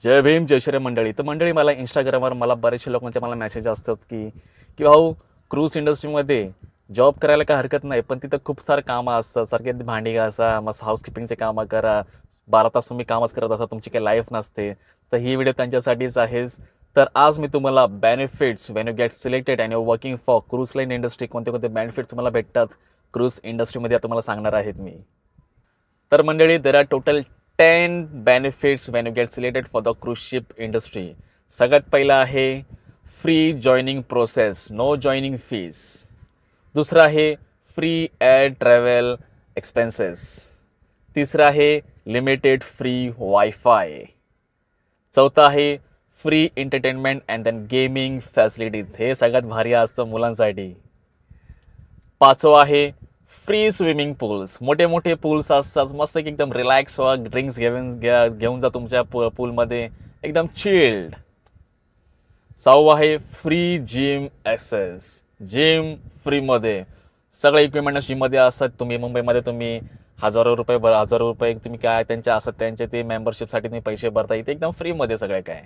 जय भीम जय श्री मंडळी. तर मंडळी, मला इंस्टाग्रामवर मला बरेचसे लोकांचे मला मेसेज असतात की भाऊ, क्रूज इंडस्ट्रीमध्ये जॉब करायला काय हरकत नाही, पण तिथं खूप सारं कामं असतात. सारखे भांडी घासा, मग हाऊसकीपिंगचे कामं करा, 12 तास तुम्ही कामच करत असा, तुमची काही लाईफ नसते. तर ही व्हिडिओ त्यांच्यासाठीच आहेच. तर आज मी तुम्हाला benefits when you get selected and you working for cruise line industry, कोणते कोणते बेनिफिट्स तुम्हाला भेटतात क्रूज इंडस्ट्रीमध्ये तुम्हाला सांगणार आहेत मी. तर मंडळी, there are total 10 benefits when you get selected for the cruise ship industry. सगळ्यात पहिला आहे free joining process, no joining fees. दुसरं आहे फ्री एअर ट्रॅव्हल एक्सपेन्सेस. तिसरं आहे लिमिटेड फ्री वायफाय. चौथं आहे free entertainment and then gaming facilities, हे सगळ्यात भारी असतं मुलांसाठी. पाचवं आहे फ्री स्विमिंग पूल्स, मोठे मोठे पूल्स असतात, मस्त की एकदम रिलॅक्स व्हा, ड्रिंक्स घेऊन जा तुमच्या पूलमध्ये, एकदम चिल्ड. सहावं आहे फ्री जिम ॲक्सेस, जिम फ्रीमध्ये सगळे इक्विपमेंट जिममध्ये असतात. तुम्ही मुंबईमध्ये तुम्ही हजारो रुपये तुम्ही काय त्यांच्या असतात, त्यांचे ते मेंबरशिपसाठी तुम्ही पैसे भरता, इथे एकदम फ्रीमध्ये सगळे काय.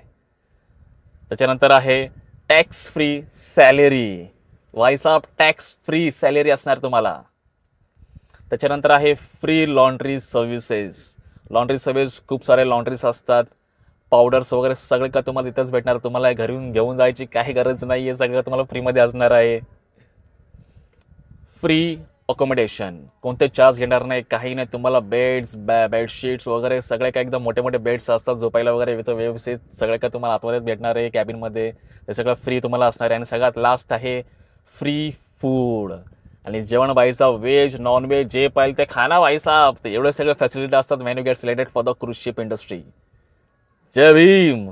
त्याच्यानंतर आहे टॅक्स फ्री सॅलरी, वायसाब टॅक्स फ्री सॅलरी असणार तुम्हाला. त्याच्यानंतर आहे free laundry services. Laundry service, खूप सारे लॉन्ड्रीज असतात, पावडर्स वगैरे सगळं का तुम्हाला इथंच भेटणार. तुम्हाला घरून घेऊन जायची काही गरज नाही आहे, सगळं तुम्हाला फ्रीमध्ये असणार आहे. फ्री अकोमोडेशन, कोणते चार्ज घेणार नाही, काही नाही. तुम्हाला बेड्स बेडशीट्स वगैरे सगळे काय एकदम मोठे मोठे बेड्स असतात झोपायला वगैरे, व्यवस्थित सगळं काय तुम्हाला आतमध्येच भेटणार आहे कॅबिनमध्ये, ते सगळं फ्री तुम्हाला असणार आहे. आणि सगळ्यात लास्ट आहे फ्री फूड, आणि जेवण व्हायचा, व्हेज नॉन व्हेज जे पाहिजे ते खाना व्हायचा. एवढे सगळे फॅसिलिटी असतात when you get selected for the cruise ship industry. जय भीम.